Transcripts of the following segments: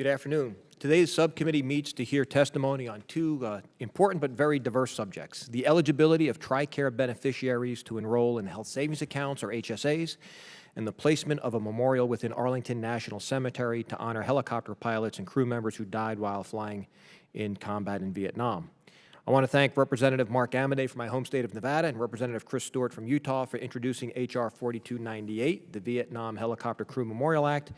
Good afternoon. Today's subcommittee meets to hear testimony on two important but very diverse subjects: the eligibility of Tricare beneficiaries to enroll in health savings accounts, or HSAs, and the placement of a memorial within Arlington National Cemetery to honor helicopter pilots and crew members who died while flying in combat in Vietnam. I want to thank Representative Mark Amodei from my home state of Nevada and Representative Chris Stewart from Utah for introducing H.R. 4298, the Vietnam Helicopter Crew Memorial Act,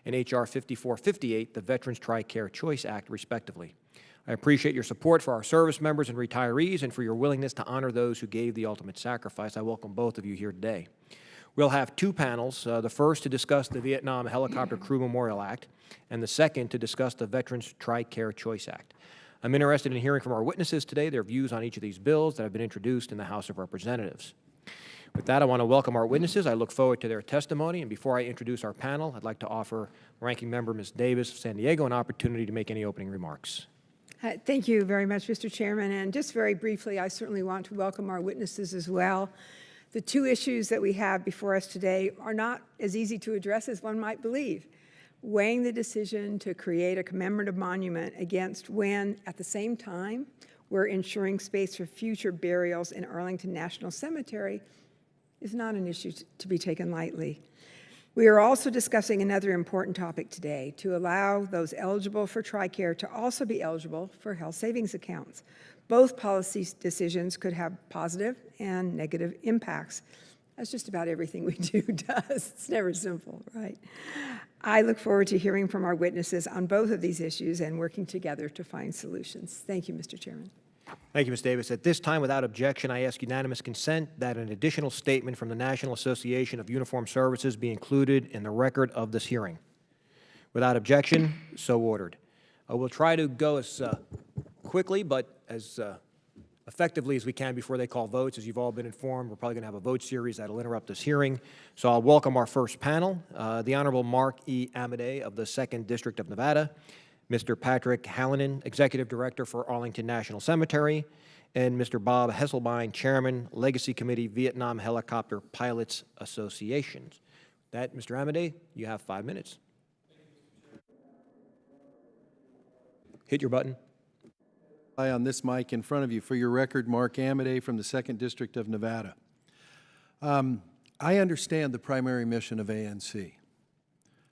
and H.R. 5458, the Veterans Tricare Choice Act, respectively. I appreciate your support for our service members and retirees and for your willingness to honor those who gave the ultimate sacrifice. I welcome both of you here today. We'll have two panels, the first to discuss the Vietnam Helicopter Crew Memorial Act, and the second to discuss the Veterans Tricare Choice Act. I'm interested in hearing from our witnesses today their views on each of these bills that have been introduced in the House of Representatives. With that, I want to welcome our witnesses. I look forward to their testimony, and before I introduce our panel, I'd like to offer Ranking Member Ms. Davis of San Diego an opportunity to make any opening remarks. Thank you very much, Mr. Chairman, and just very briefly, I certainly want to welcome our witnesses as well. The two issues that we have before us today are not as easy to address as one might believe. Weighing the decision to create a commemorative monument against when, at the same time, we're ensuring space for future burials in Arlington National Cemetery is not an issue to be taken lightly. We are also discussing another important topic today: to allow those eligible for Tricare to also be eligible for health savings accounts. Both policy decisions could have positive and negative impacts. That's just about everything we do does. It's never simple, right? I look forward to hearing from our witnesses on both of these issues and working together to find solutions. Thank you, Mr. Chairman. Thank you, Ms. Davis. At this time, without objection, I ask unanimous consent that an additional statement from the National Association of Uniformed Services be included in the record of this hearing. Without objection, so ordered. We'll try to go as quickly but as effectively as we can before they call votes. As you've all been informed, we're probably going to have a vote series that will interrupt this hearing. So I'll welcome our first panel, the Honorable Mark E. Amodei of the 2nd District of Nevada, Mr. Patrick Hallinan, Executive Director for Arlington National Cemetery, and Mr. Bob Hesselbein, Chairman, Legacy Committee, Vietnam Helicopter Pilots Association. With that, Mr. Amodei, you have 5 minutes. Hit your button. On this mic in front of you. For your record, Mark Amodei from the 2nd District of Nevada. I understand the primary mission of ANC.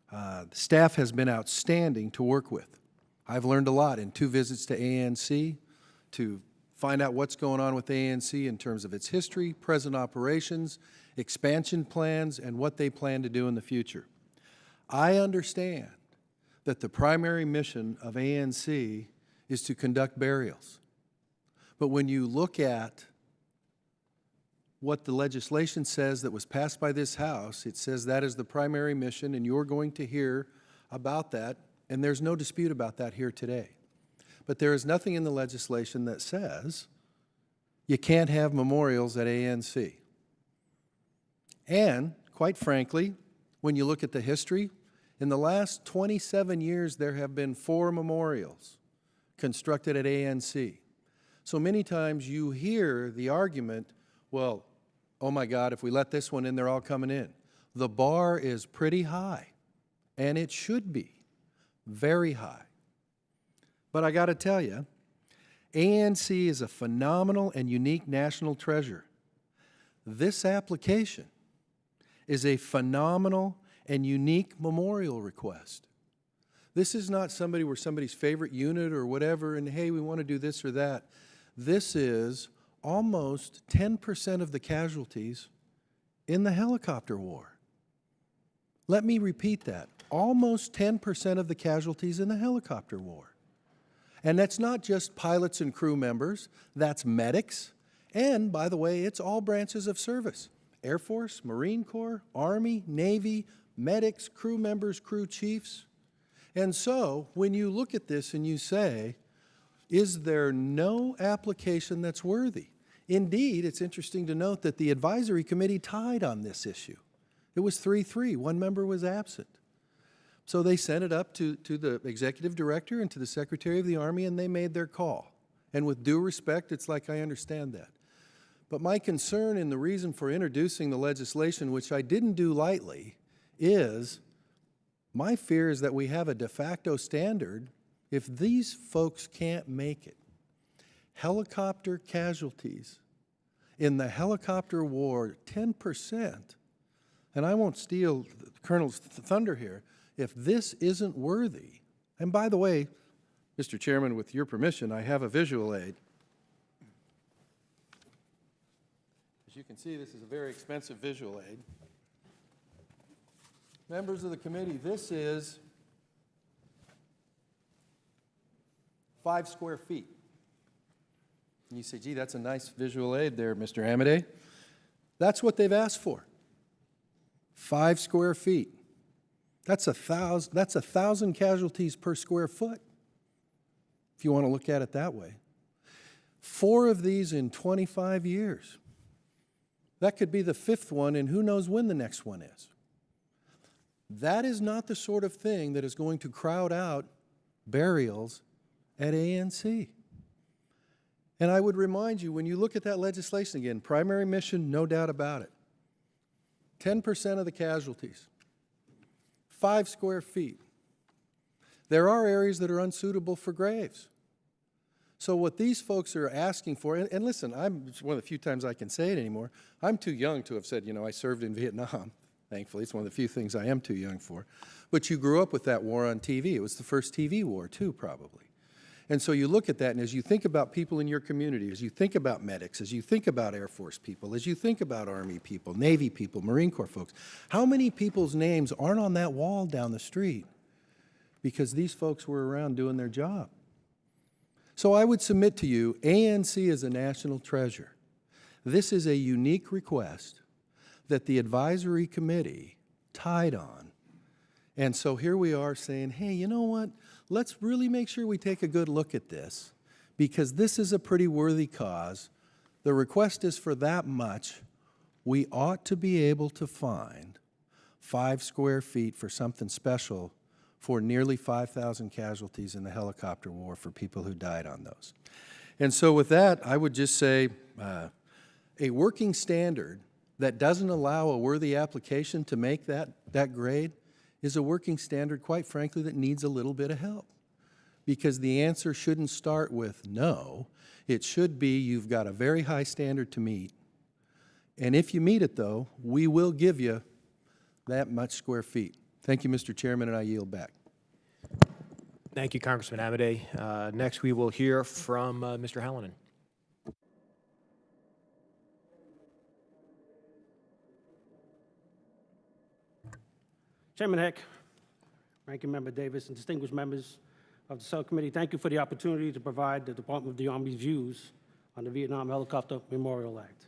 The staff has been outstanding to work with. I've learned a lot in 2 visits to ANC to find out what's going on with ANC in terms of its history, present operations, expansion plans, and what they plan to do in the future. I understand that the primary mission of ANC is to conduct burials. But when you look at what the legislation says that was passed by this House, it says that is the primary mission, and you're going to hear about that, and there's no dispute about that here today. But there is nothing in the legislation that says you can't have memorials at ANC. And, quite frankly, when you look at the history, in the last 27 years, there have been 4 memorials constructed at ANC. So many times you hear the argument, well, oh my God, if we let this one in, they're all coming in. The bar is pretty high, and it should be very high. But I got to tell you, ANC is a phenomenal and unique national treasure. This application is a phenomenal and unique memorial request. This is not somebody where somebody's favorite unit or whatever, and hey, we want to do this or that. This is almost 10% of the casualties in the helicopter war. Let me repeat that. Almost 10% of the casualties in the helicopter war. And that's not just pilots and crew members, that's medics, and by the way, it's all branches of service. Air Force, Marine Corps, Army, Navy, medics, crew members, crew chiefs. And so, when you look at this and you say, is there no application that's worthy? Indeed, it's interesting to note that the advisory committee tied on this issue. It was 3-3. One member was absent. So they sent it up to the executive director and to the Secretary of the Army, and they made their call. And with due respect, it's like I understand that. But my concern and the reason for introducing the legislation, which I didn't do lightly, is My fear is that we have a de facto standard if these folks can't make it. Helicopter casualties in the helicopter war, 10%, and I won't steal the Colonel's thunder here, if this isn't worthy, and by the way, Mr. Chairman, with your permission, I have a visual aid. As you can see, this is a very expensive visual aid. Members of the committee, this is 5 square feet. And you say, gee, that's a nice visual aid there, Mr. Amadei. That's what they've asked for. 5 square feet. That's 1,000 casualties per square foot, if you want to look at it that way. 4 of these in 25 years. That could be the 5th one, and who knows when the next one is. That is not the sort of thing that is going to crowd out burials at ANC. And I would remind you, when you look at that legislation again, primary mission, no doubt about it. 10% of the casualties, 5 square feet. There are areas that are unsuitable for graves. So what these folks are asking for, and listen, it's one of the few times I can say it anymore, I'm too young to have said, I served in Vietnam. Thankfully, it's one of the few things I am too young for. But you grew up with that war on TV. It was the first TV war, too, probably. And so you look at that, and as you think about people in your community, as you think about medics, as you think about Air Force people, as you think about Army people, Navy people, Marine Corps folks, how many people's names aren't on that wall down the street because these folks were around doing their job? So I would submit to you, ANC is a national treasure. This is a unique request that the advisory committee tied on. And so here we are saying, hey, you know what? Let's really make sure we take a good look at this, because this is a pretty worthy cause. The request is for that much. We ought to be able to find 5 square feet for something special for nearly 5,000 casualties in the helicopter war for people who died on those. And so with that, I would just say a working standard that doesn't allow a worthy application to make that grade is a working standard, quite frankly, that needs a little bit of help. Because the answer shouldn't start with no. It should be you've got a very high standard to meet. And if you meet it, though, we will give you that much square feet. Thank you, Mr. Chairman, and I yield back. Thank you, Congressman Amadei. Next, we will hear from Mr. Hallinan. Chairman Heck, Ranking Member Davis, and distinguished members of the subcommittee, thank you for the opportunity to provide the Department of the Army's views on the Vietnam Helicopter Memorial Act.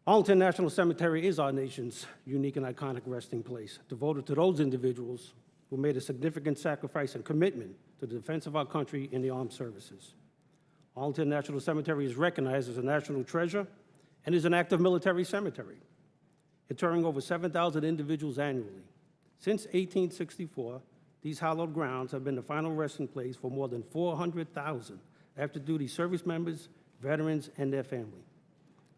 Arlington National Cemetery is our nation's unique and iconic resting place, devoted to those individuals who made a significant sacrifice and commitment to the defense of our country in the armed services. Arlington National Cemetery is recognized as a national treasure and is an active military cemetery, interring over 7,000 individuals annually. Since 1864, these hallowed grounds have been the final resting place for more than 400,000 active-duty service members, veterans, and their family.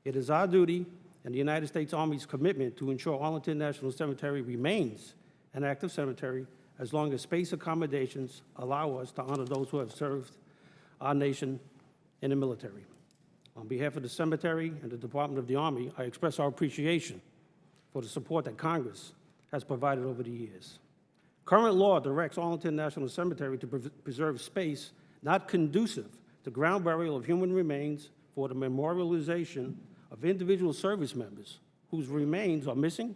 It is our duty and the United States Army's commitment to ensure Arlington National Cemetery remains an active cemetery as long as space accommodations allow us to honor those who have served our nation in the military. On behalf of the cemetery and the Department of the Army, I express our appreciation for the support that Congress has provided over the years. Current law directs Arlington National Cemetery to preserve space not conducive to ground burial of human remains for the memorialization of individual service members whose remains are missing,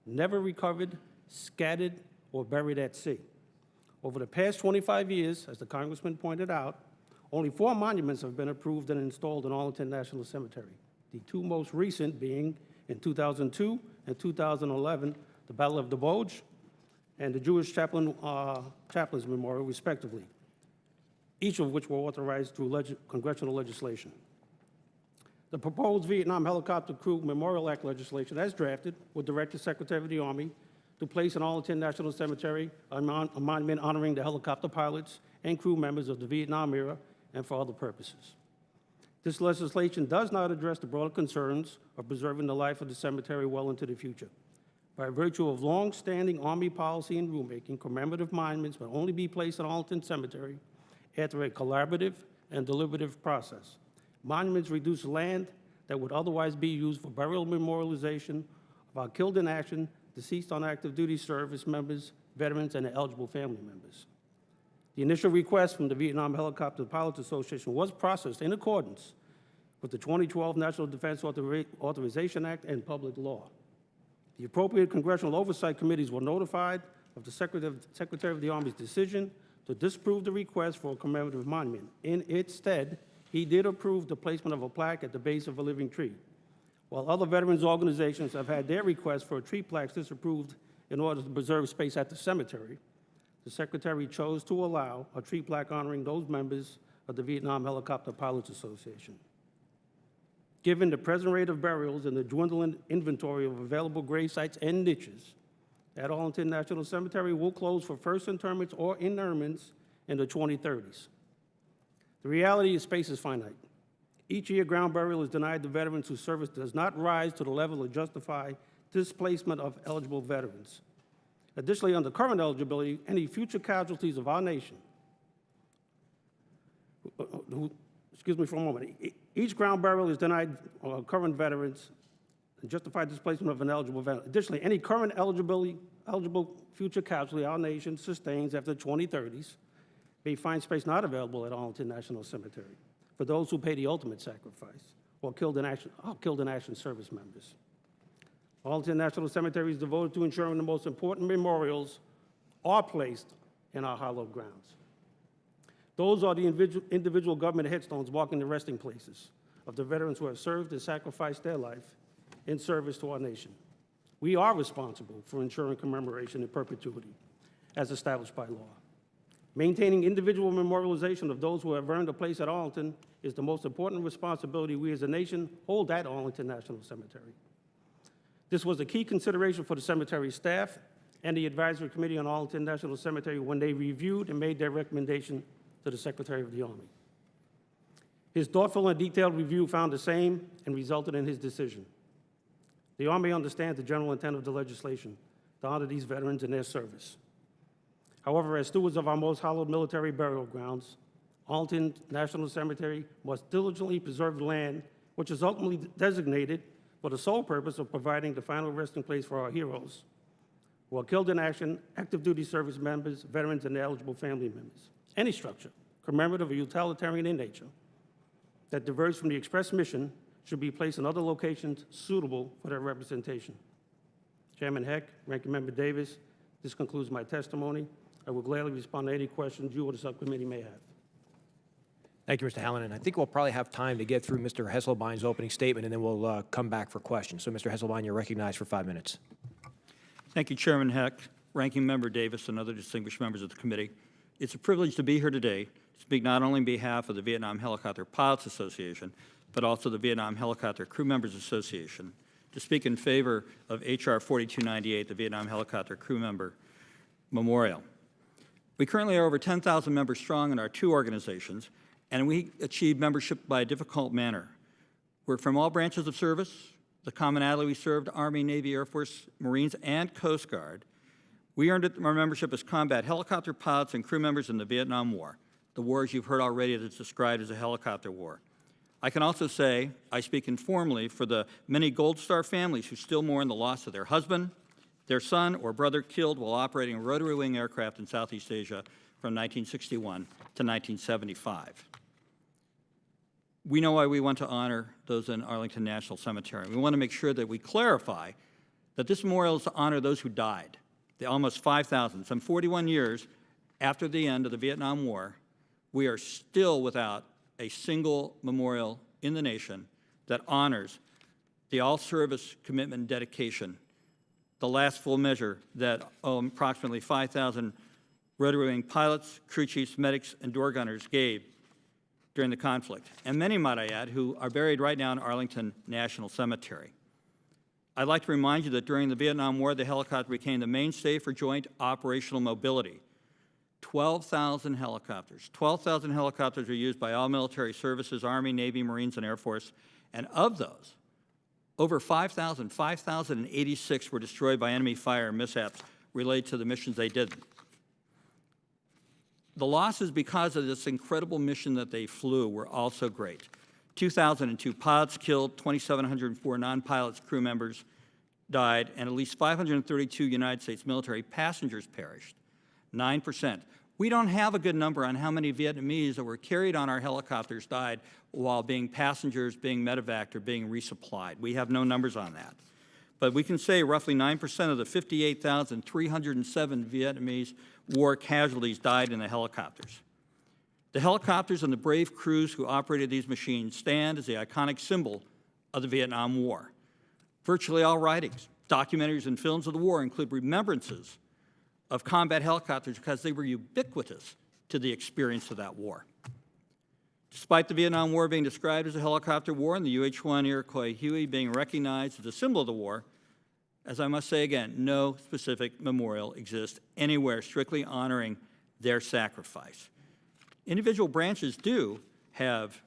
never recovered, scattered, or buried at sea. Over the past 25 years, as the Congressman pointed out, only 4 monuments have been approved and installed in Arlington National Cemetery, the 2 most recent being in 2002 and 2011, the Battle of the Bulge and the Jewish Chaplains Memorial, respectively, each of which were authorized through congressional legislation. The proposed Vietnam Helicopter Crew Memorial Act legislation, as drafted, will direct the Secretary of the Army to place in Arlington National Cemetery a monument honoring the helicopter pilots and crew members of the Vietnam era and for other purposes. This legislation does not address the broader concerns of preserving the life of the cemetery well into the future. By virtue of long-standing Army policy and rulemaking, commemorative monuments will only be placed in Arlington Cemetery after a collaborative and deliberative process. Monuments reduce land that would otherwise be used for burial memorialization of our killed in action, deceased on active duty service members, veterans, and their eligible family members. The initial request from the Vietnam Helicopter Pilots Association was processed in accordance with the 2012 National Defense Authorization Act and public law. The appropriate congressional oversight committees were notified of the Secretary of the Army's decision to disapprove the request for a commemorative monument. In its stead, he did approve the placement of a plaque at the base of a living tree. While other veterans organizations have had their requests for tree plaques disapproved in order to preserve space at the cemetery, the Secretary chose to allow a tree plaque honoring those members of the Vietnam Helicopter Pilots Association. Given the present rate of burials and the dwindling inventory of available grave sites and niches, at Arlington National Cemetery will close for first interments or interments in the 2030s. The reality is space is finite. Each year, ground burial is denied to veterans whose service does not rise to the level to justify displacement of eligible veterans. Additionally, under current eligibility, any future casualties of our nation, excuse me for a moment, each ground burial is denied current veterans and justified displacement of an eligible veteran. Additionally, any current eligible future casualty our nation sustains after the 2030s may find space not available at Arlington National Cemetery for those who pay the ultimate sacrifice or killed in action service members. Arlington National Cemetery is devoted to ensuring the most important memorials are placed in our hallowed grounds. Those are the individual government headstones marking the resting places of the veterans who have served and sacrificed their life in service to our nation. We are responsible for ensuring commemoration in perpetuity, as established by law. Maintaining individual memorialization of those who have earned a place at Arlington is the most important responsibility we as a nation hold at Arlington National Cemetery. This was a key consideration for the cemetery staff and the Advisory Committee on Arlington National Cemetery when they reviewed and made their recommendation to the Secretary of the Army. His thoughtful and detailed review found the same and resulted in his decision. The Army understands the general intent of the legislation to honor these veterans in their service. However, as stewards of our most hallowed military burial grounds, Arlington National Cemetery must diligently preserve the land which is ultimately designated for the sole purpose of providing the final resting place for our heroes who are killed in action, active duty service members, veterans, and their eligible family members. Any structure, commemorative or utilitarian in nature, that diverges from the express mission should be placed in other locations suitable for their representation. Chairman Heck, Ranking Member Davis, this concludes my testimony. I will gladly respond to any questions you or the subcommittee may have. Thank you, Mr. Hallinan. I think we'll probably have time to get through Mr. Hesselbein's opening statement, and then we'll come back for questions. So, Mr. Hesselbein, you're recognized for 5 minutes. Thank you, Chairman Heck, Ranking Member Davis, and other distinguished members of the committee. It's a privilege to be here today to speak not only on behalf of the Vietnam Helicopter Pilots Association, but also the Vietnam Helicopter Crew Members Association, to speak in favor of H.R. 4298, the Vietnam Helicopter Crew Member Memorial. We currently are over 10,000 members strong in our two organizations, and we achieve membership by a difficult manner. We're from all branches of service, the commonality we served, Army, Navy, Air Force, Marines, and Coast Guard. We earned our membership as combat helicopter pilots and crew members in the Vietnam War, the war, as you've heard already, that's described as a helicopter war. I can also say I speak informally for the many Gold Star families who still mourn the loss of their husband, their son, or brother killed while operating rotary wing aircraft in Southeast Asia from 1961 to 1975. We know why we want to honor those in Arlington National Cemetery. We want to make sure that we clarify that this memorial is to honor those who died, the almost 5,000. Some 41 years after the end of the Vietnam War, we are still without a single memorial in the nation that honors the all-service commitment and dedication, the last full measure that approximately 5,000 rotary wing pilots, crew chiefs, medics, and door gunners gave during the conflict, and many, might I add, who are buried right now in Arlington National Cemetery. I'd like to remind you that during the Vietnam War, the helicopter became the mainstay for joint operational mobility. 12,000 helicopters. 12,000 helicopters were used by all military services, Army, Navy, Marines, and Air Force, and of those, Over 5,086 were destroyed by enemy fire and mishaps related to the missions they did. The losses because of this incredible mission that they flew were also great. 2,002 pilots killed, 2,704 non-pilots crew members died, and at least 532 United States military passengers perished, 9%. We don't have a good number on how many Vietnamese that were carried on our helicopters died while being passengers, being medevaced, or being resupplied. We have no numbers on that. But we can say roughly 9% of the 58,307 Vietnamese war casualties died in the helicopters. The helicopters and the brave crews who operated these machines stand as the iconic symbol of the Vietnam War. Virtually all writings, documentaries, and films of the war include remembrances of combat helicopters because they were ubiquitous to the experience of that war. Despite the Vietnam War being described as a helicopter war and the UH-1 Iroquois Huey being recognized as a symbol of the war, as I must say again, no specific memorial exists anywhere strictly honoring their sacrifice. Individual branches do have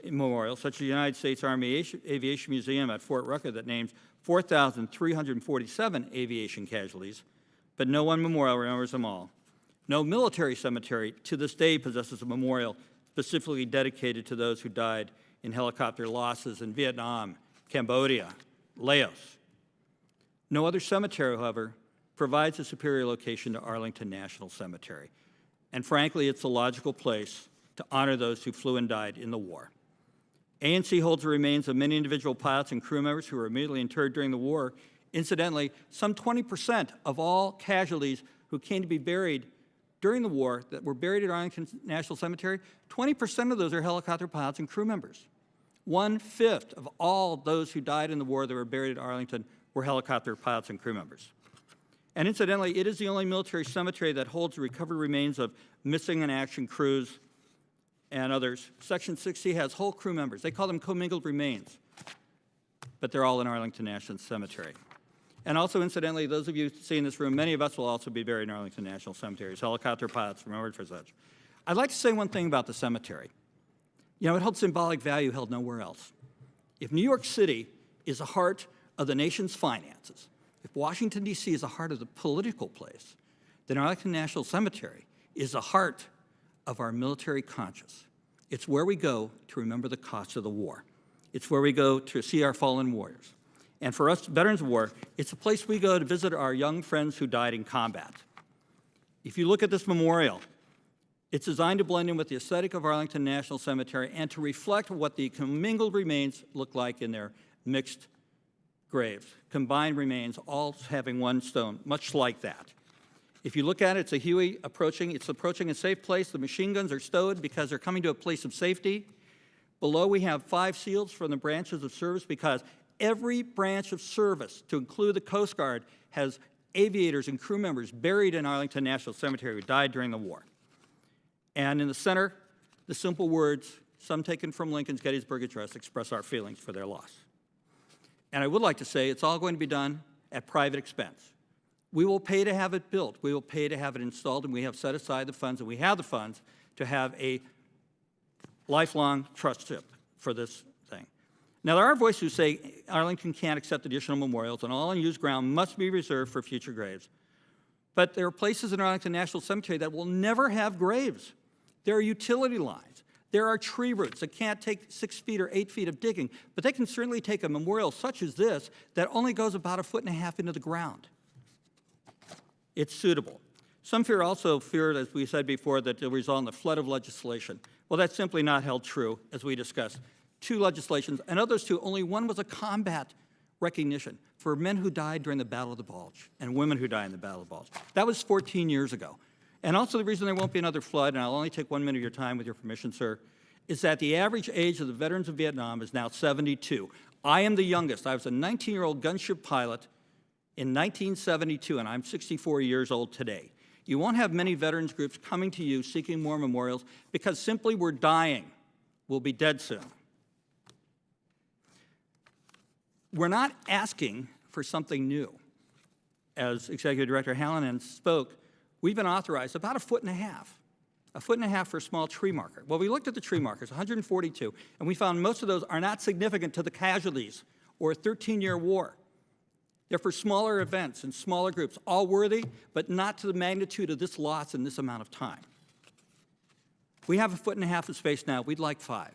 memorials, such as the United States Army Aviation Museum at Fort Rucker that names 4,347 aviation casualties, but no one memorial remembers them all. No military cemetery to this day possesses a memorial specifically dedicated to those who died in helicopter losses in Vietnam, Cambodia, Laos. No other cemetery, however, provides a superior location to Arlington National Cemetery. And frankly, it's a logical place to honor those who flew and died in the war. ANC holds the remains of many individual pilots and crew members who were immediately interred during the war. Incidentally, some 20% of all casualties who came to be buried during the war that were buried at Arlington National Cemetery, 20% of those are helicopter pilots and crew members. 1/5 of all those who died in the war that were buried at Arlington were helicopter pilots and crew members. And incidentally, it is the only military cemetery that holds the recovered remains of missing in action crews and others. Section 60 has whole crew members. They call them commingled remains, but they're all in Arlington National Cemetery. And also, incidentally, those of you see in this room, many of us will also be buried in Arlington National Cemetery as helicopter pilots remembered for such. I'd like to say one thing about the cemetery. You know, it holds symbolic value held nowhere else. If New York City is the heart of the nation's finances, if Washington, D.C. is the heart of the political place, then Arlington National Cemetery is the heart of our military conscience. It's where we go to remember the cost of the war. It's where we go to see our fallen warriors. And for us veterans of war, it's a place we go to visit our young friends who died in combat. If you look at this memorial, it's designed to blend in with the aesthetic of Arlington National Cemetery and to reflect what the commingled remains look like in their mixed graves, combined remains, all having one stone, much like that. If you look at it, it's a Huey approaching. It's approaching a safe place. The machine guns are stowed because they're coming to a place of safety. Below, we have 5 seals from the branches of service because every branch of service, to include the Coast Guard, has aviators and crew members buried in Arlington National Cemetery who died during the war. And in the center, the simple words, some taken from Lincoln's Gettysburg Address, express our feelings for their loss. And I would like to say it's all going to be done at private expense. We will pay to have it built. We will pay to have it installed, and we have set aside the funds, and we have the funds to have a lifelong trustship for this thing. Now, there are voices who say Arlington can't accept additional memorials, and all unused ground must be reserved for future graves. But there are places in Arlington National Cemetery that will never have graves. There are utility lines. There are tree roots that can't take 6 feet or 8 feet of digging, but they can certainly take a memorial such as this that only goes about 1.5 feet into the ground. It's suitable. Some also fear, as we said before, that it will result in a flood of legislation. Well, that's simply not held true, as we discussed. 2 legislations, and others 2, only one was a combat recognition for men who died during the Battle of the Bulge and women who died in the Battle of the Bulge. That was 14 years ago. And also the reason there won't be another flood, and I'll only take 1 minute of your time with your permission, sir, is that the average age of the veterans of Vietnam is now 72. I am the youngest. I was a 19-year-old gunship pilot in 1972, and I'm 64 years old today. You won't have many veterans groups coming to you seeking more memorials because simply we're dying. We'll be dead soon. We're not asking for something new. As Executive Director Hallinan spoke, we've been authorized about 1.5 feet for a small tree marker. Well, we looked at the tree markers, 142, and we found most of those are not significant to the casualties or a 13-year war. They're for smaller events and smaller groups, all worthy, but not to the magnitude of this loss in this amount of time. We have 1.5 feet of space now. We'd like 5.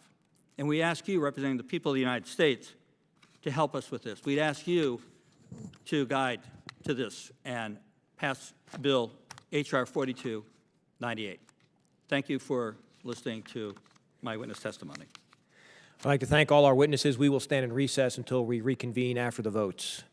And we ask you, representing the people of the United States, to help us with this. We'd ask you to guide to this and pass Bill H.R. 4298. Thank you for listening to my witness testimony. I'd like to thank all our witnesses. We will stand in recess until we reconvene after the votes.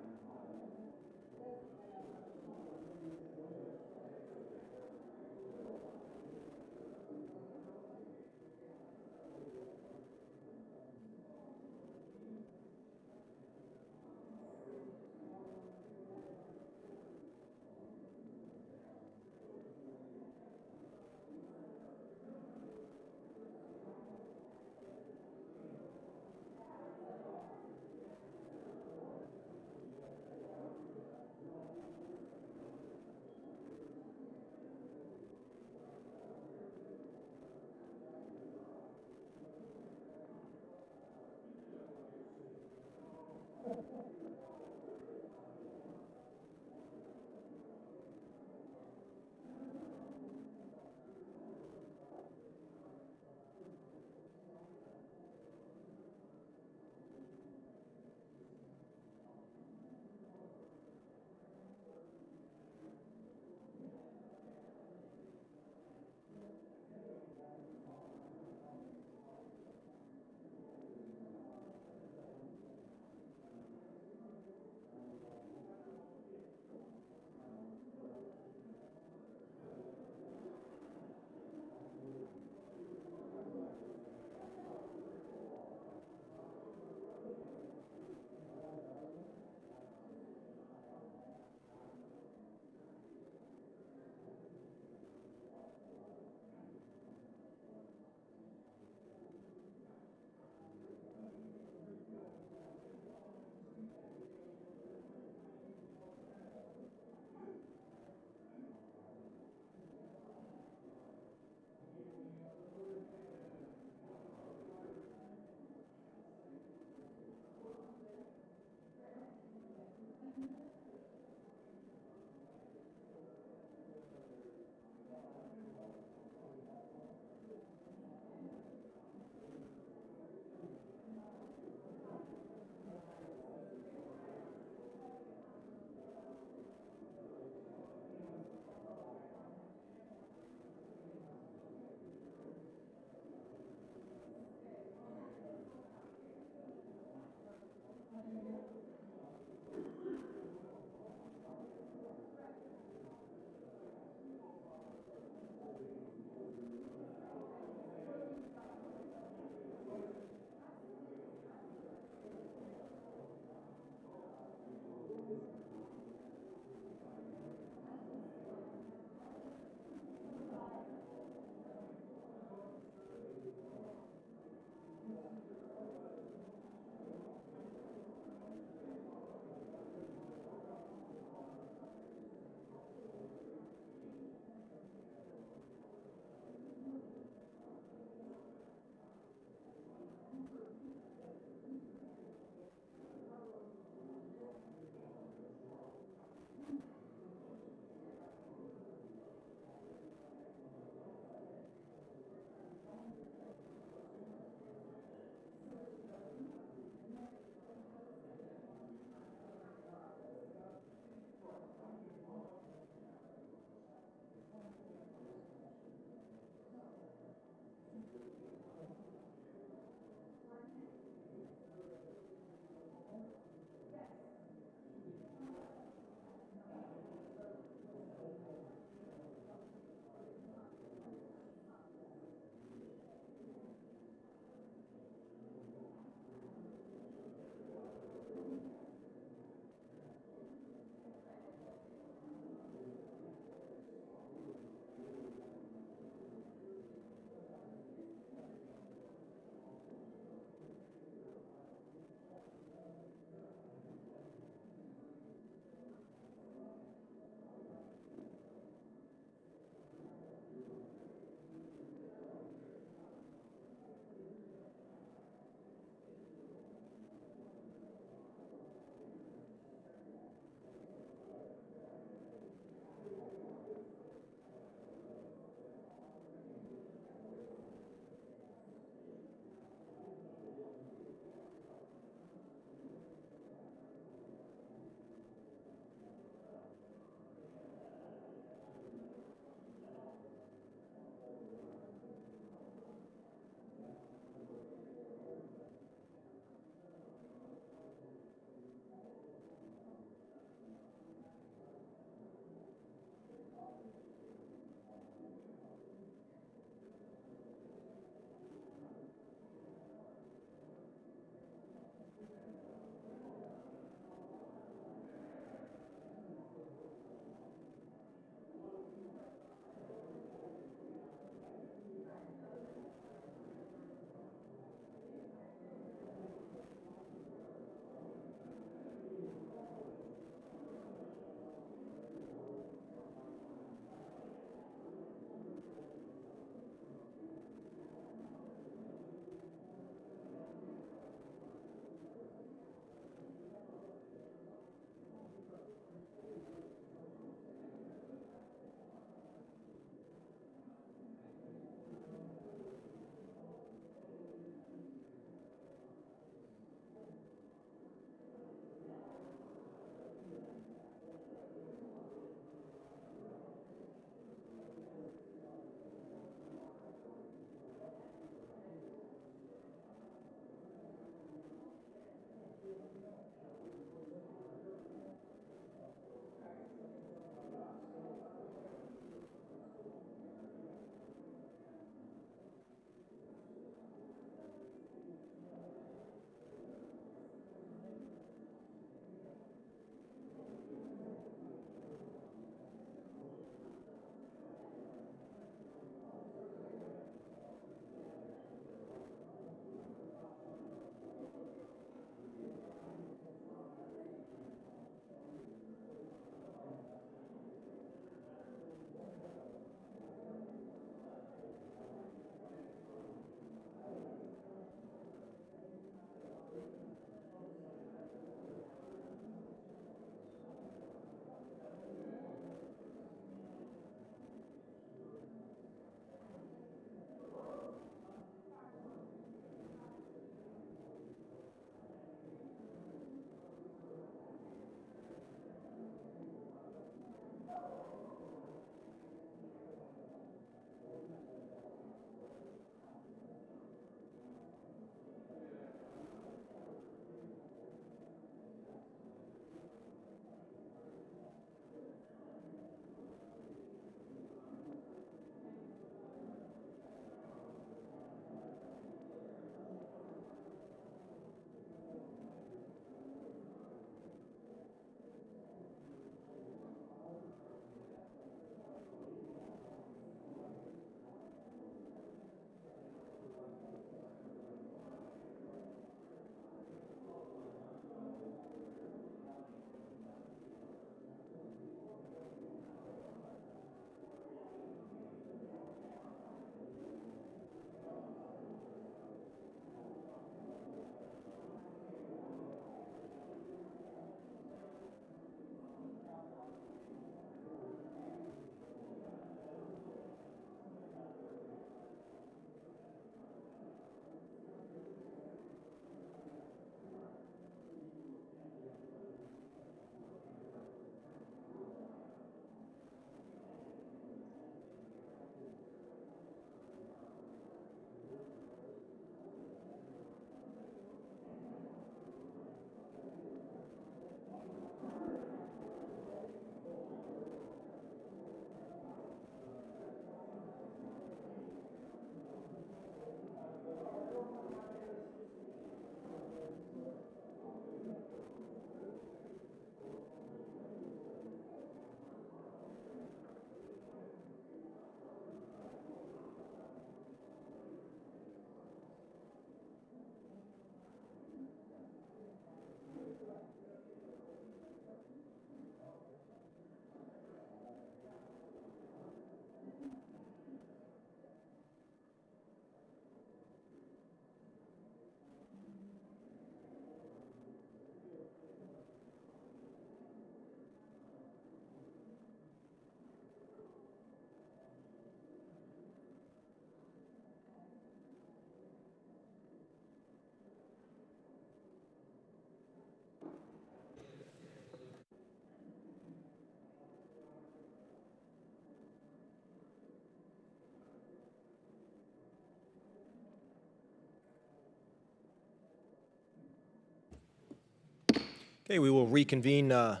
Okay, we will reconvene the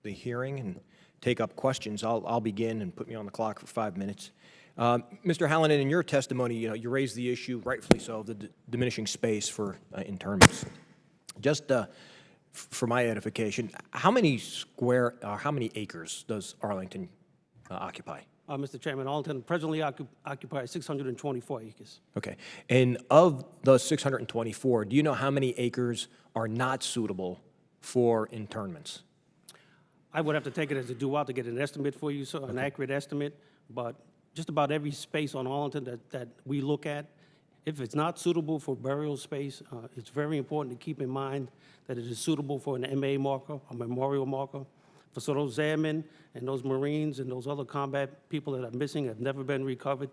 hearing and take up questions. I'll begin and put me on the clock for 5 minutes. Mr. Hallinan, in your testimony, you raised the issue, rightfully so, of the diminishing space for internments. Just for my edification, how many acres does Arlington occupy? Mr. Chairman, Arlington presently occupies 624 acres. Okay, and of the 624, do you know how many acres are not suitable for internments? I would have to take it as a due-out to get an estimate for you, so an accurate estimate, but just about every space on Arlington that we look at, if it's not suitable for burial space, it's very important to keep in mind that it is suitable for an MA marker, a memorial marker. So those airmen and those Marines and those other combat people that are missing, have never been recovered,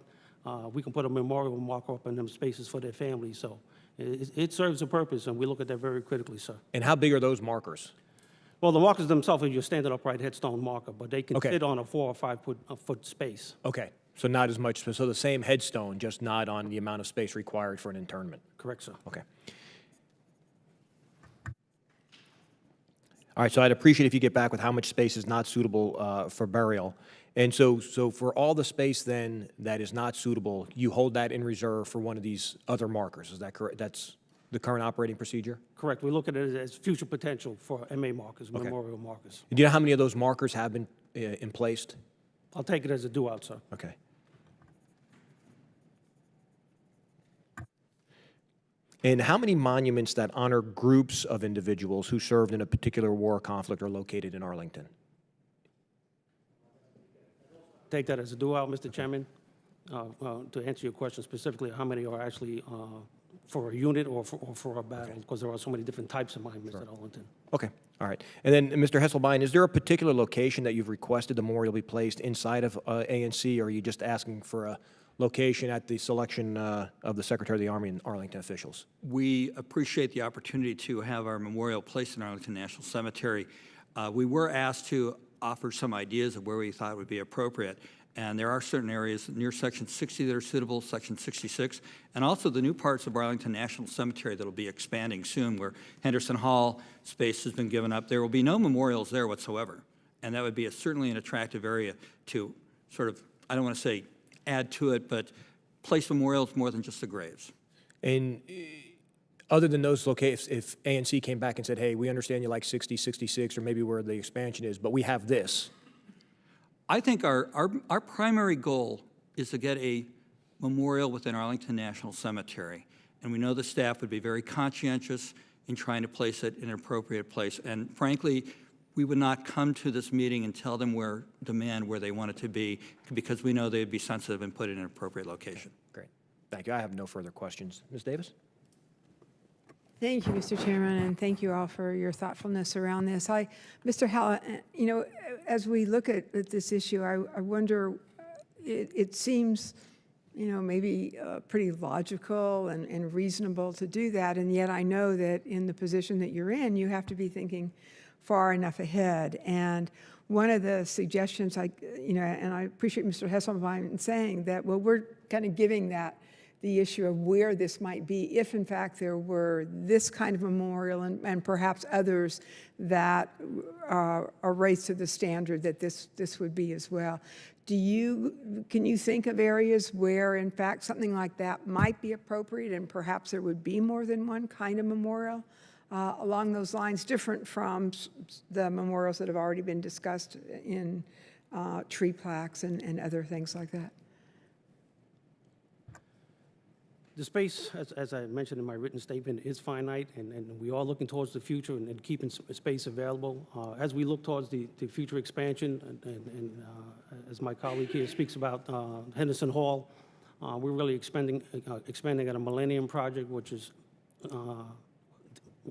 we can put a memorial marker up in them spaces for their families. So it serves a purpose, and we look at that very critically, sir. And how big are those markers? Well, the markers themselves are your standing upright headstone marker, but they can Okay. sit on a 4 or 5 foot space. Okay, so not as much, so the same headstone, just not on the amount of space required for an internment. Correct, sir. Okay. All right, so I'd appreciate if you get back with how much space is not suitable for burial. And so for all the space then that is not suitable, you hold that in reserve for one of these other markers, is that correct? That's the current operating procedure? Correct. We look at it as future potential for MA markers, memorial markers. Do you know how many of those markers have been in place? I'll take it as a due-out, sir. Okay. And how many monuments that honor groups of individuals who served in a particular war or conflict are located in Arlington? Take that as a due-out, Mr. Chairman. To answer your question specifically, how many are actually for a unit or for a battle? Because there are so many different types of monuments at Arlington. Okay, all right. And then, Mr. Hesselbein, is there a particular location that you've requested the memorial be placed inside of ANC, or are you just asking for a location at the selection of the Secretary of the Army and Arlington officials? We appreciate the opportunity to have our memorial placed in Arlington National Cemetery. We were asked to offer some ideas of where we thought would be appropriate, and there are certain areas near Section 60 that are suitable, Section 66, and also the new parts of Arlington National Cemetery that will be expanding soon, where Henderson Hall space has been given up. There will be no memorials there whatsoever, and that would be certainly an attractive area to sort of, I don't want to say add to it, but place memorials more than just the graves. And other than those locations, if ANC came back and said, hey, we understand you like 60, 66, or maybe where the expansion is, but we have this. I think our primary goal is to get a memorial within Arlington National Cemetery, and we know the staff would be very conscientious in trying to place it in an appropriate place. And frankly, we would not come to this meeting and tell them where they want it to be, because we know they'd be sensitive and put it in an appropriate location. Great. Thank you. I have no further questions. Ms. Davis? Thank you, Mr. Chairman, and thank you all for your thoughtfulness around this. Mr. Hall, as we look at this issue, I wonder, it seems, maybe pretty logical and reasonable to do that, and yet I know that in the position that you're in, you have to be thinking far enough ahead. And one of the suggestions, and I appreciate Mr. Hesselbein saying that, well, we're kind of giving the issue of where this might be if, in fact, there were this kind of memorial and perhaps others that are raised to the standard that this would be as well. Can you think of areas where, in fact, something like that might be appropriate and perhaps there would be more than one kind of memorial along those lines, different from the memorials that have already been discussed in tree plaques and other things like that? The space, as I mentioned in my written statement, is finite, and we are looking towards the future and keeping space available. As we look towards the future expansion, and as my colleague here speaks about Henderson Hall, we're really expanding at a Millennium Project, which is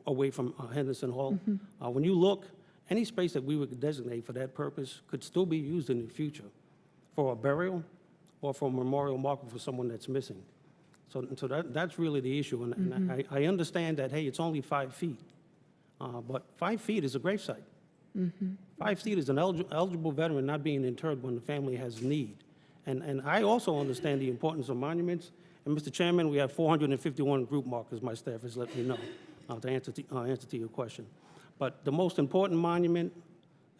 away from Henderson Hall. Mm-hmm. When you look, any space that we would designate for that purpose could still be used in the future for a burial or for a memorial marker for someone that's missing. So that's really the issue, and I understand that, hey, it's only 5 feet, but 5 feet is a gravesite. 5 feet is an eligible veteran not being interred when the family has need. And I also understand the importance of monuments, and Mr. Chairman, we have 451 group markers, my staff has let me know, to answer to your question. But the most important monument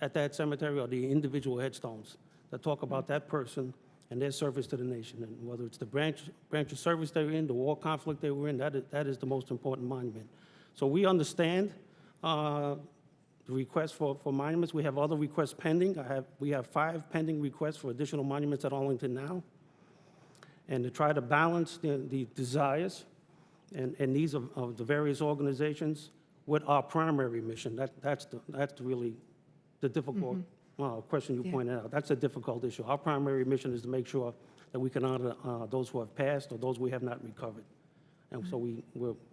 at that cemetery are the individual headstones that talk about that person and their service to the nation. And whether it's the branch of service they were in, the war conflict they were in, that is the most important monument. So we understand the request for monuments. We have other requests pending. We have 5 pending requests for additional monuments at Arlington now. And to try to balance the desires and needs of the various organizations with our primary mission. That's really the difficult question you pointed out. That's a difficult issue. Our primary mission is to make sure that we can honor those who have passed or those we have not recovered. And so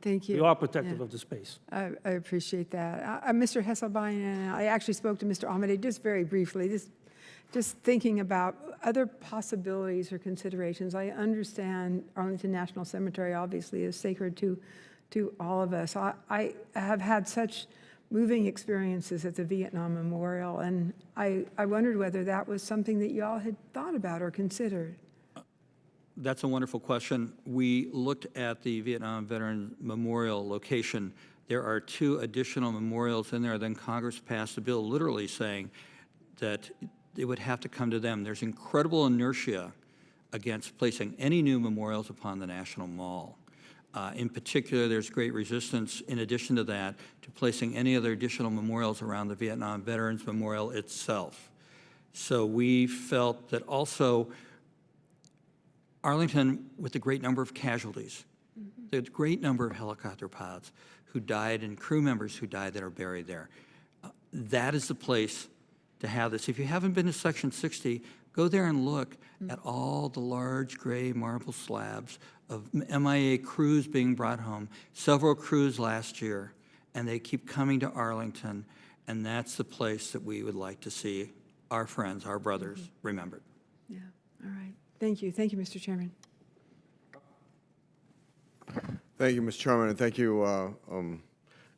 Thank you. we are protective Yeah. of the space. I appreciate that. Mr. Hesselbein, and I actually spoke to Mr. Amade just very briefly, just thinking about other possibilities or considerations. I understand Arlington National Cemetery obviously is sacred to all of us. I have had such moving experiences at the Vietnam Memorial, and I wondered whether that was something that you all had thought about or considered. That's a wonderful question. We looked at the Vietnam Veteran Memorial location. There are 2 additional memorials in there. Then Congress passed a bill literally saying that it would have to come to them. There's incredible inertia against placing any new memorials upon the National Mall. In particular, there's great resistance, in addition to that, to placing any other additional memorials around the Vietnam Veterans Memorial itself. So we felt that also Arlington, with the great number of casualties, the great number of helicopter pilots who died and crew members who died that are buried there, that is the place to have this. If you haven't been to Section 60, go there and look at all the large gray marble slabs of MIA crews being brought home, several crews last year, and they keep coming to Arlington, and that's the place that we would like to see our friends, our brothers, remembered. Yeah, all right. Thank you. Thank you, Mr. Chairman. Thank you, Mr. Chairman, and thank you,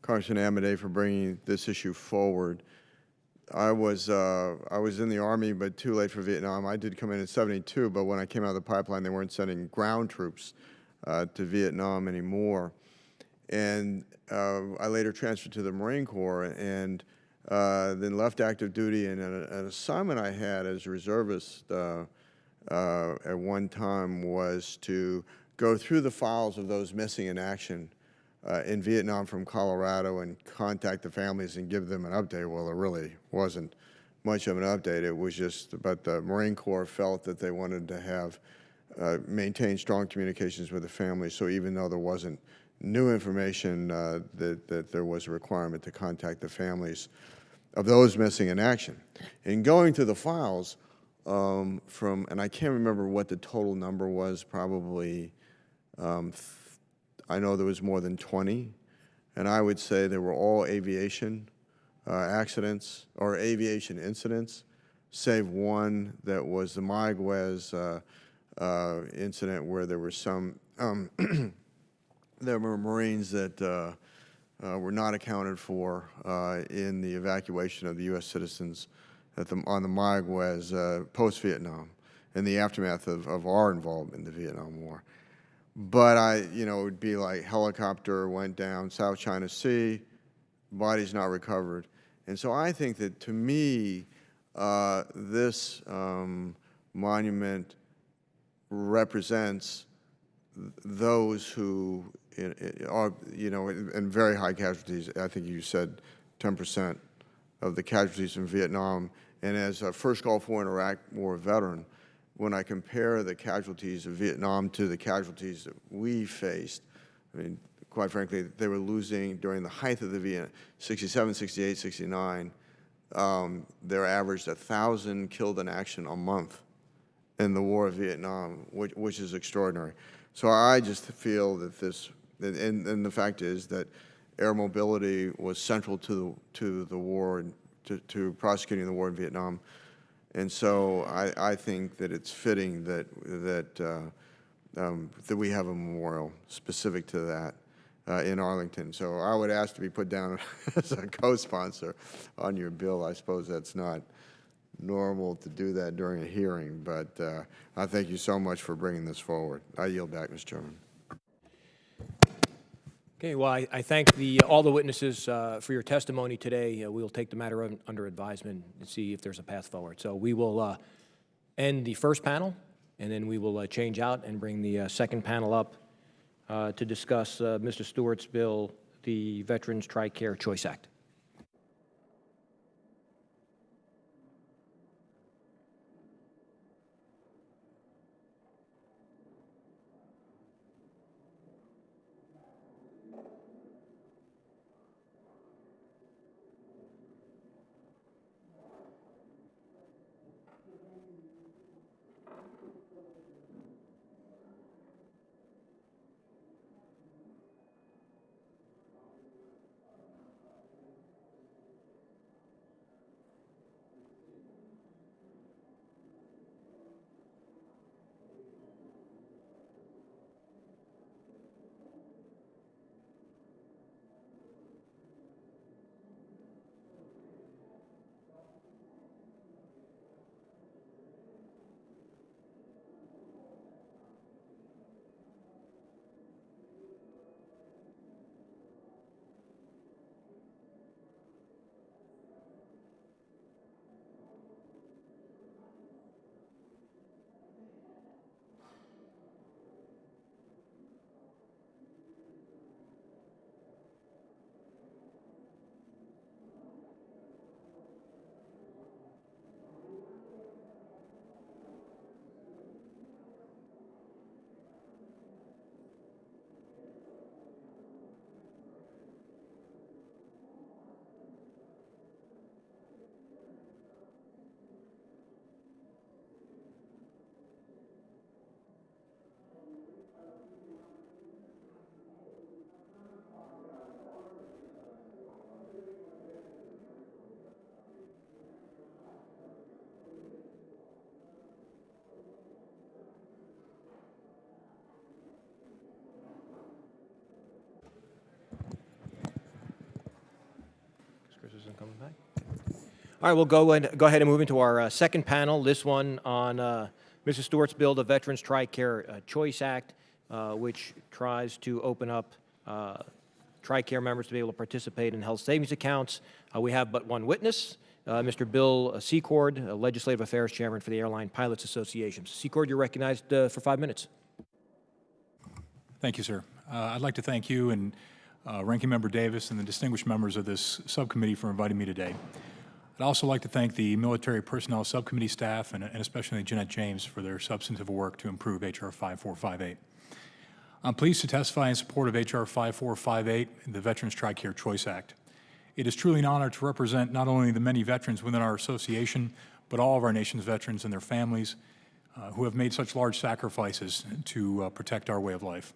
Congressman Amade, for bringing this issue forward. I was in the Army, but too late for Vietnam. I did come in 72, but when I came out of the pipeline, they weren't sending ground troops to Vietnam anymore. And I later transferred to the Marine Corps and then left active duty. And an assignment I had as a reservist at one time was to go through the files of those missing in action in Vietnam from Colorado and contact the families and give them an update. Well, there really wasn't much of an update. It was just about the Marine Corps felt that they wanted to have maintain strong communications with the families. So even though there wasn't new information, that there was a requirement to contact the families of those missing in action. In going through the files and I can't remember what the total number was, probably I know there was more than 20, and I would say they were all aviation accidents or aviation incidents, save one that was the Mayaguez incident where there were some, there were Marines that were not accounted for in the evacuation of the U.S. citizens on the Mayaguez post-Vietnam in the aftermath of our involvement in the Vietnam War. But it would be like helicopter went down South China Sea, body's not recovered. And so I think that, to me, this monument represents those who are, in very high casualties. I think you said 10% of the casualties in Vietnam. And as a first Gulf War and Iraq War veteran, when I compare the casualties of Vietnam to the casualties that we faced, I mean, quite frankly, they were losing during the height of the Vietnam, 67, 68, 69, there averaged 1,000 killed in action a month in the War of Vietnam, which is extraordinary. So I just feel that this, and the fact is that air mobility was central to the war, and to prosecuting the war in Vietnam. And so I think that it's fitting that we have a memorial specific to that in Arlington. So I would ask to be put down as a co-sponsor on your bill. I suppose that's not normal to do that during a hearing, but I thank you so much for bringing this forward. I yield back, Mr. Chairman. Okay, well, I thank all the witnesses for your testimony today. We will take the matter under advisement and see if there's a path forward. So we will end the first panel, and then we will change out and bring the second panel up to discuss Mr. Stewart's bill, the Veterans TRICARE Choice Act. Chris isn't coming back. All right, we'll go ahead and move into our second panel. This one on Mr. Stewart's bill, the Veterans TRICARE Choice Act, which tries to open up TRICARE members to be able to participate in health savings accounts. We have but one witness, Mr. Bill Secord, Legislative Affairs Chairman for the Airline Pilots Association. Secord, you're recognized for 5 minutes. Thank you, sir. I'd like to thank you and Ranking Member Davis and the distinguished members of this subcommittee for inviting me today. I'd also like to thank the Military Personnel Subcommittee staff and especially Jeanette James for their substantive work to improve H.R. 5458. I'm pleased to testify in support of H.R. 5458, the Veterans TRICARE Choice Act. It is truly an honor to represent not only the many veterans within our association, but all of our nation's veterans and their families who have made such large sacrifices to protect our way of life.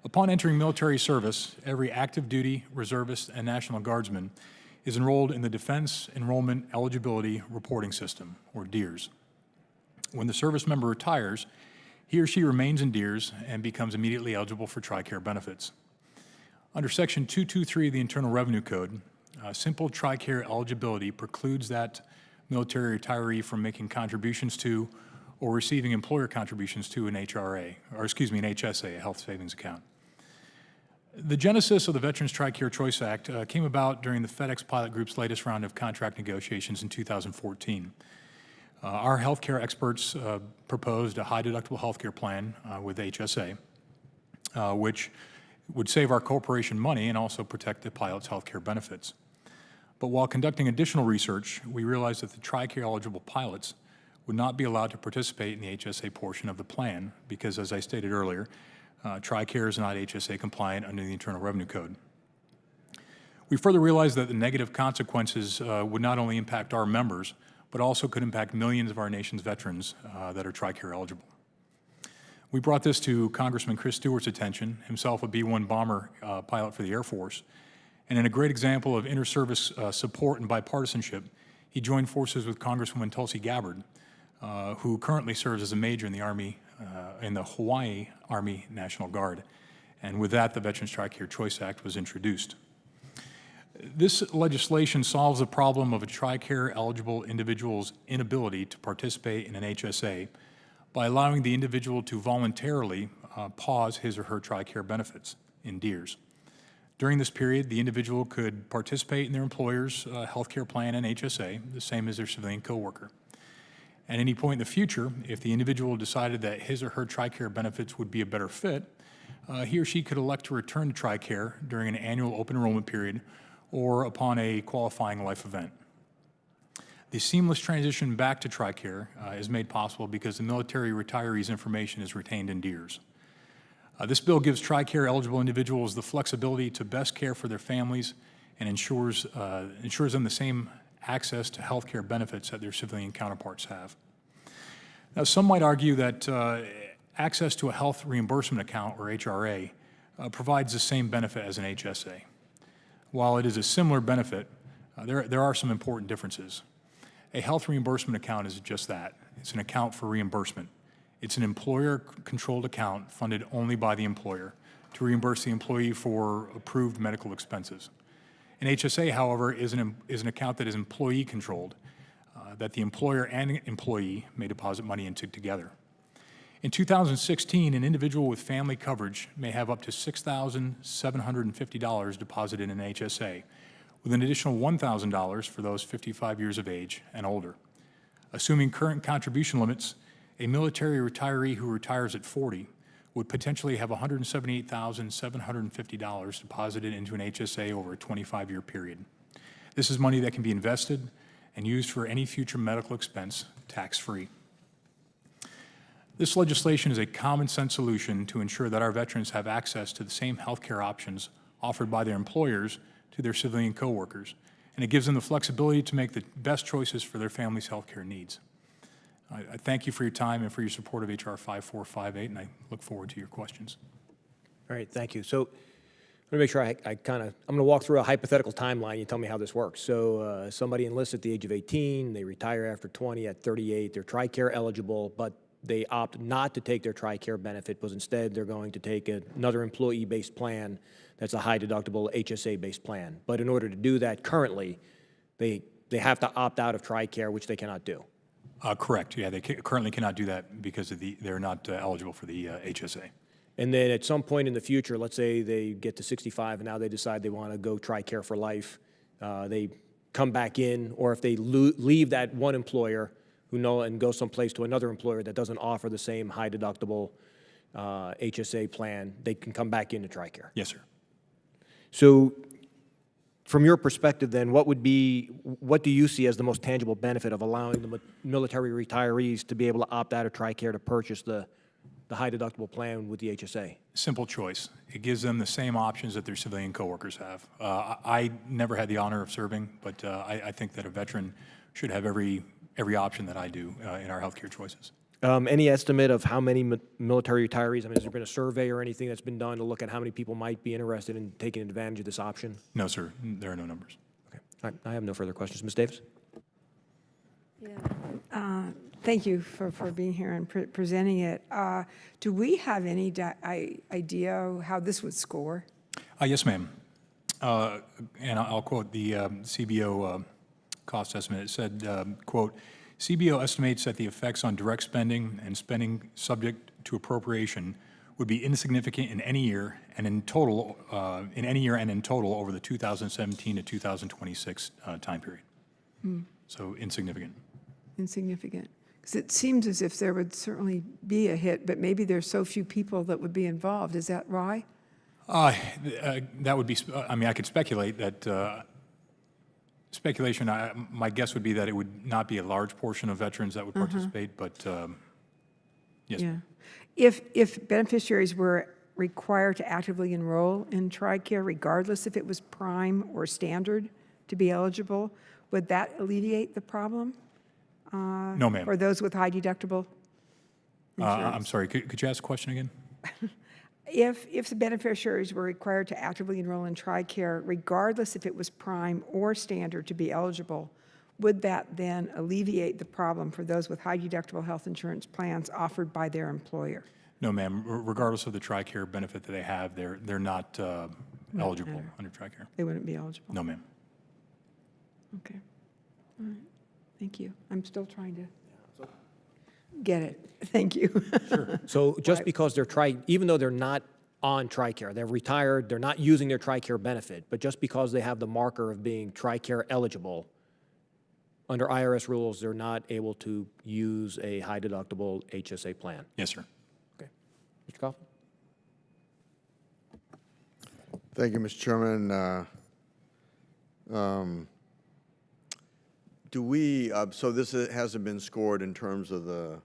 Upon entering military service, every active duty, reservist, and National Guardsman is enrolled in the Defense Enrollment Eligibility Reporting System, or DEERS. When the service member retires, he or she remains in DEERS and becomes immediately eligible for TRICARE benefits. Under Section 223 of the Internal Revenue Code, simple TRICARE eligibility precludes that military retiree from making contributions to or receiving employer contributions to an HRA, or excuse me, an HSA, a health savings account. The genesis of the Veterans TRICARE Choice Act came about during the FedEx Pilot Group's latest round of contract negotiations in 2014. Our healthcare experts proposed a high-deductible healthcare plan with HSA, which would save our corporation money and also protect the pilots' healthcare benefits. But while conducting additional research, we realized that the TRICARE-eligible pilots would not be allowed to participate in the HSA portion of the plan because, as I stated earlier, TRICARE is not HSA compliant under the Internal Revenue Code. We further realized that the negative consequences would not only impact our members, but also could impact millions of our nation's veterans that are TRICARE eligible. We brought this to Congressman Chris Stewart's attention, himself a B-1 bomber pilot for the Air Force, and in a great example of inter-service support and bipartisanship, he joined forces with Congresswoman Tulsi Gabbard, who currently serves as a major in the Army, in the Hawaii Army National Guard. And with that, the Veterans TRICARE Choice Act was introduced. This legislation solves the problem of a TRICARE-eligible individual's inability to participate in an HSA by allowing the individual to voluntarily pause his or her TRICARE benefits in DEERS. During this period, the individual could participate in their employer's health care plan and HSA, the same as their civilian coworker. At any point in the future, if the individual decided that his or her TRICARE benefits would be a better fit, he or she could elect to return to TRICARE during an annual open enrollment period or upon a qualifying life event. The seamless transition back to TRICARE is made possible because the military retirees' information is retained in DEERS. This bill gives TRICARE eligible individuals the flexibility to best care for their families and ensures them the same access to health care benefits that their civilian counterparts have. Now, some might argue that access to a health reimbursement account, or HRA, provides the same benefit as an HSA. While it is a similar benefit, there are some important differences. A health reimbursement account is just that. It's an account for reimbursement. It's an employer-controlled account funded only by the employer to reimburse the employee for approved medical expenses. An HSA, however, is an account that is employee-controlled, that the employer and employee may deposit money into together. In 2016, an individual with family coverage may have up to $6,750 deposited in an HSA, with an additional $1,000 for those 55 years of age and older. Assuming current contribution limits, a military retiree who retires at 40 would potentially have $178,750 deposited into an HSA over a 25-year period. This is money that can be invested and used for any future medical expense tax-free. This legislation is a common-sense solution to ensure that our veterans have access to the same health care options offered by their employers to their civilian coworkers, and it gives them the flexibility to make the best choices for their family's health care needs. I thank you for your time and for your support of H.R. 5458, and I look forward to your questions. All right, thank you. So let me make sure I'm going to walk through a hypothetical timeline. You tell me how this works. So somebody enlists at the age of 18, they retire after 20 at 38, they're TRICARE eligible, but they opt not to take their TRICARE benefit, but instead they're going to take another employee-based plan that's a high-deductible HSA-based plan. But in order to do that currently, they have to opt out of TRICARE, which they cannot do. Correct. Yeah, they currently cannot do that because of they're not eligible for the HSA. And then at some point in the future, let's say they get to 65 and now they decide they want to go TRICARE for life, they come back in, or if they leave that one employer and go someplace to another employer that doesn't offer the same high deductible HSA plan, they can come back into TRICARE. Yes, sir. So from your perspective then, what do you see as the most tangible benefit of allowing the military retirees to be able to opt out of TRICARE to purchase the high deductible plan with the HSA? Simple choice. It gives them the same options that their civilian coworkers have. I never had the honor of serving, but I think that a veteran should have every option that I do in our healthcare choices. Any estimate of how many military retirees? I mean, has there been a survey or anything that's been done to look at how many people might be interested in taking advantage of this option? No, sir. There are no numbers. Okay. All right. I have no further questions. Ms. Davis? Yeah. Thank you for being here and presenting it. Do we have any idea how this would score? Yes, ma'am. And I'll quote the CBO cost estimate. It said, quote, CBO estimates that the effects on direct spending and spending subject to appropriation would be insignificant in any year and in total over the 2017 to 2026 time period. So insignificant. Insignificant. Because it seems as if there would certainly be a hit, but maybe there's so few people that would be involved. Is that right? That would be, I mean, I could speculate that, speculation, my guess would be that it would not be a large portion of veterans that would participate, but yes. Yeah. If beneficiaries were required to actively enroll in TRICARE, regardless if it was prime or standard to be eligible, would that alleviate the problem? No, ma'am. For those with high deductible insurance? I'm sorry, could you ask the question again? If the beneficiaries were required to actively enroll in TRICARE, regardless if it was prime or standard to be eligible, would that then alleviate the problem for those with high deductible health insurance plans offered by their employer? No, ma'am. Regardless of the TRICARE benefit that they have, they're not eligible under TRICARE. They wouldn't be eligible? No, ma'am. Okay. All right. Thank you. I'm still trying to get it. Thank you. Sure. So just because they're even though they're not on TRICARE. They're retired, they're not using their TRICARE benefit, but just because they have the marker of being TRICARE eligible, under IRS rules, they're not able to use a high-deductible HSA plan. Yes, sir. Okay. Mr. Kaufman? Thank you, Mr. Chairman. Do we, so this hasn't been scored in terms of the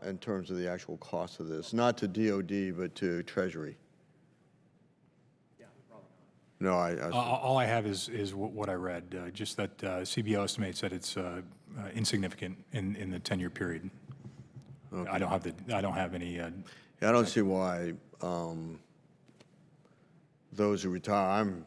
in terms of the actual cost of this, not to DOD, but to Treasury? Yeah, probably not. No, All I have is what I read, just that CBO estimates that it's insignificant in the 10-year period. Okay. I don't have any. Yeah, I don't see why those who retire, I'm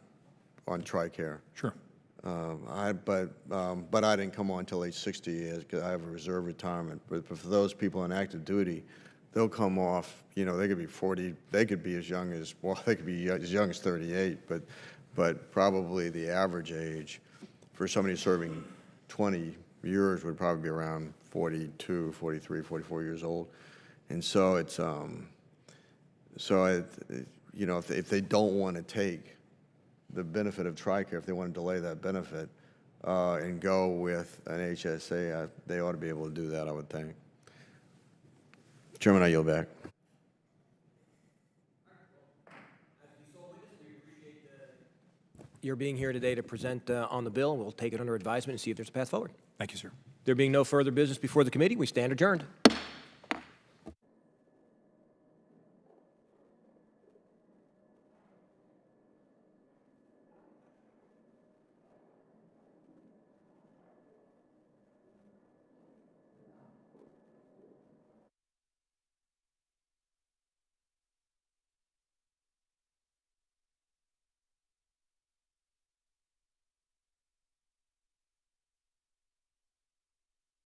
on TRICARE. Sure. But I didn't come on until age 60 because I have a reserve retirement. But for those people on active duty, they'll come off, you know, they could be 40, they could be as young as, well, they could be as young as 38, but probably the average age for somebody serving 20 years would probably be around 42, 43, 44 years old. And so it's, you know, if they don't want to take the benefit of TRICARE, if they want to delay that benefit and go with an HSA, they ought to be able to do that, I would think. Chairman, I yield back. You're being here today to present on the bill, and we'll take it under advisement and see if there's a path forward. Thank you, sir. There being no further business before the committee, we stand adjourned.